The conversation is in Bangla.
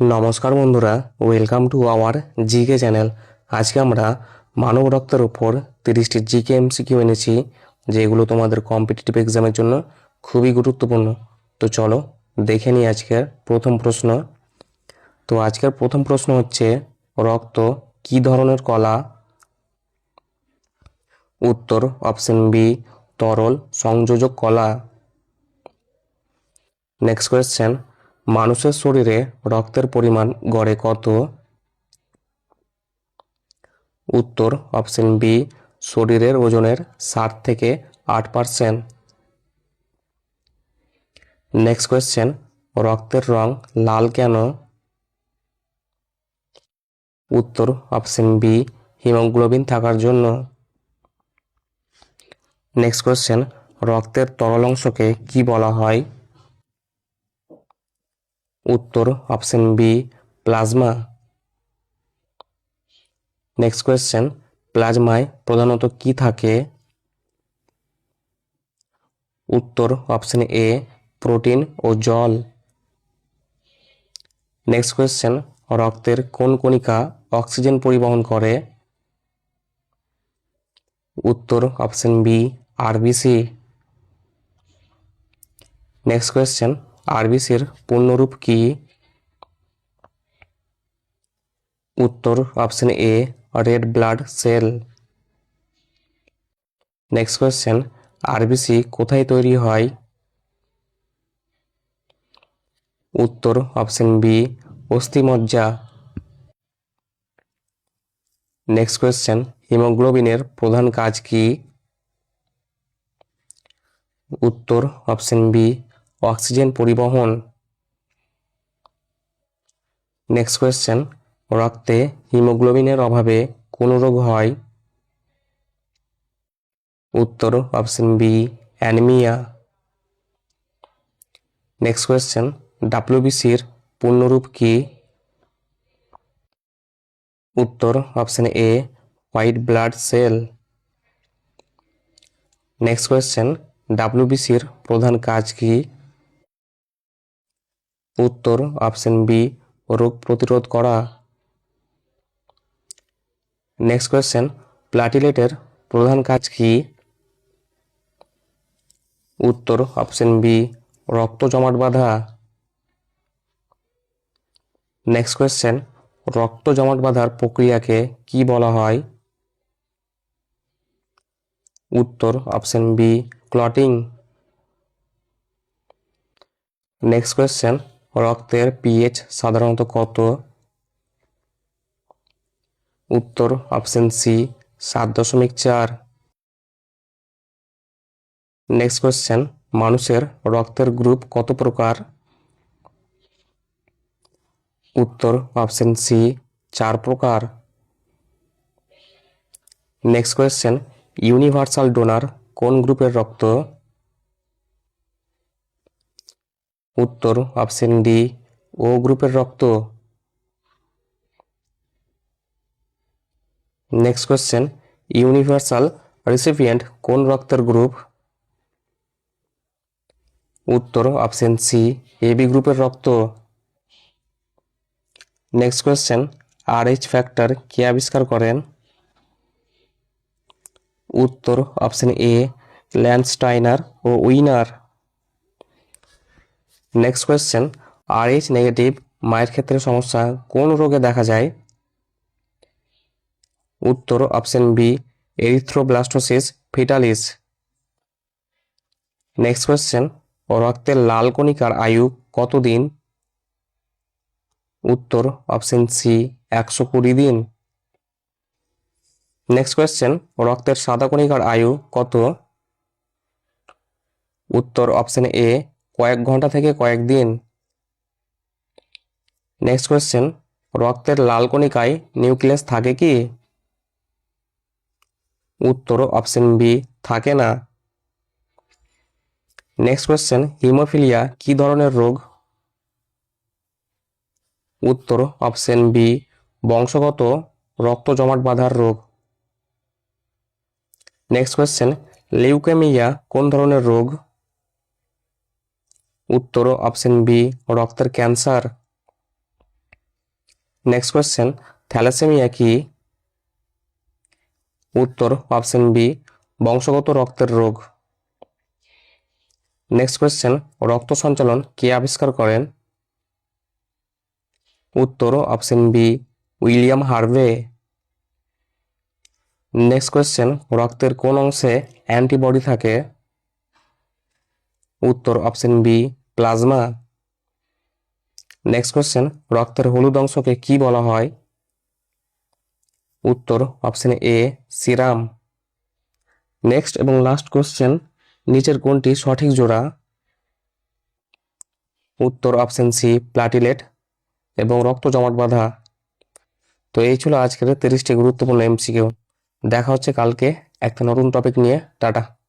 নমস্কার বন্ধুরা, welcome to our GK channel. আজকে আমরা মানব রক্তের উপর 30টি জিকে এমসিকিউ এনেছি, যেগুলো তোমাদের কম্পিটিটিভ এক্সামের জন্য খুবই গুরুত্বপূর্ণ। তো চলো দেখে নিই আজকের প্রথম প্রশ্ন। তো আজকের প্রথম প্রশ্ন হচ্ছে, রক্ত কী ধরনের কলা? উত্তর অপশন বি, তরল সংযোজক কলা। নেক্সট কোয়েশ্চেন, মানুষের শরীরে রক্তের পরিমাণ গড়ে কত? উত্তর অপশন বি, শরীরের ওজনের 7 থেকে 8%। নেক্সট কোয়েশ্চেন, রক্তের রং লাল কেন? উত্তর অপশন বি, হিমোগ্লোবিন থাকার জন্য। নেক্সট কোয়েশ্চেন, রক্তের তরল অংশকে কি বলা হয়? উত্তর option B, plasma. Next question, প্লাজমায় প্রধানত কি থাকে? উত্তর অপশন এ, প্রোটিন ও জল। নেক্সট কোয়েশ্চেন, রক্তের কোন কণিকা অক্সিজেন পরিবহন করে? উত্তর option B, RBC. Next question, আরবিসির পূর্ণরূপ কি? উত্তর option A, red blood cell. Next question, RBC কোথায় তৈরি হয়? উত্তর অপশন বি, অস্থিমজ্জা। নেক্সট কোয়েশ্চেন, হিমোগ্লোবিনের প্রধান কাজ কি? উত্তর অপশন বি, অক্সিজেন পরিবহন। নেক্সট কোয়েশ্চেন, রক্তে হিমোগ্লোবিনের অভাবে কোন রোগ হয়? উত্তর option B, anaemia. Next question, ডাব্লিউবিসির পূর্ণরূপ কি? উত্তর option A, white blood cell. Next question, ডাব্লিউবিসির প্রধান কাজ কি? উত্তর অপশন বি, রোগ প্রতিরোধ করা। নেক্সট কোয়েশ্চেন, প্লাটিলেটের প্রধান কাজ কি? উত্তর অপশন বি, রক্ত জমাট বাঁধা। নেক্সট কোয়েশ্চেন, রক্ত জমাট বাঁধার প্রক্রিয়াকে কি বলা হয়? উত্তর option B, clotting. Next question, রক্তের পিএইচ সাধারণত কত? উত্তর অপশন সি, 7.4। নেক্সট কোয়েশ্চেন, মানুষের রক্তের গ্রুপ কত প্রকার? উত্তর অপশন সি, 4 প্রকার। নেক্সট কোয়েশ্চেন, ইউনিভার্সাল ডোনার কোন গ্রুপের রক্ত? উত্তর অপশন ডি, ও গ্রুপের রক্ত। নেক্সট কোয়েশ্চেন, ইউনিভার্সাল রিসিপিয়েন্ট কোন রক্তের গ্রুপ? উত্তর অপশন সি, এবি গ্রুপের রক্ত। নেক্সট কোয়েশ্চেন, আরএইচ ফ্যাক্টর কে আবিষ্কার করেন? উত্তর অপশন এ, ল্যান্ডস্টাইনার ও Wiener. Next question, Rh negative মায়ের ক্ষেত্রে সমস্যা কোন রোগে দেখা যায়? উত্তর option B, erythroblastosis fetalis. Next question, রক্তের লাল কণিকার আয়ু কতদিন? উত্তর অপশন সি, 120 দিন। নেক্সট কোয়েশ্চেন, রক্তের সাদা কণিকার আয়ু কত? উত্তর অপশন এ, কয়েক ঘন্টা থেকে কয়েকদিন। নেক্সট কোয়েশ্চেন, রক্তের লাল কণিকায় নিউক্লিয়াস থাকে কি? উত্তর অপশন বি, থাকে না। নেক্সট কোয়েশ্চেন, হিমোফিলিয়া কি ধরনের রোগ? উত্তর অপশন বি, বংশগত রক্ত জমাট বাঁধার রোগ। নেক্সট কোয়েশ্চেন, লিউকেমিয়া কোন ধরনের রোগ? উত্তর অপশন বি, রক্তের ক্যান্সার। নেক্সট কোয়েশ্চেন, থ্যালাসেমিয়া কি? উত্তর অপশন বি, বংশগত রক্তের রোগ। নেক্সট কোয়েশ্চেন, রক্ত সঞ্চালন কে আবিষ্কার করেন? উত্তর option B, William Harvey. Next question, রক্তের কোন অংশে অ্যান্টিবডি থাকে? উত্তর option B, plasma. Next question, রক্তের হলুদ অংশকে কি বলা হয়? উত্তর অপশন এ, সিরাম। নেক্সট এবং লাস্ট কোয়েশ্চেন, নিচের কোনটি সঠিক জোড়া? উত্তর অপশন সি, প্লাটিলেট এবং রক্ত জমাট বাঁধা। তো এই ছিল আজকের 30টি গুরুত্বপূর্ণ এমসিকিউ। দেখা হচ্ছে কালকে একটা নতুন টপিক নিয়ে। টাটা।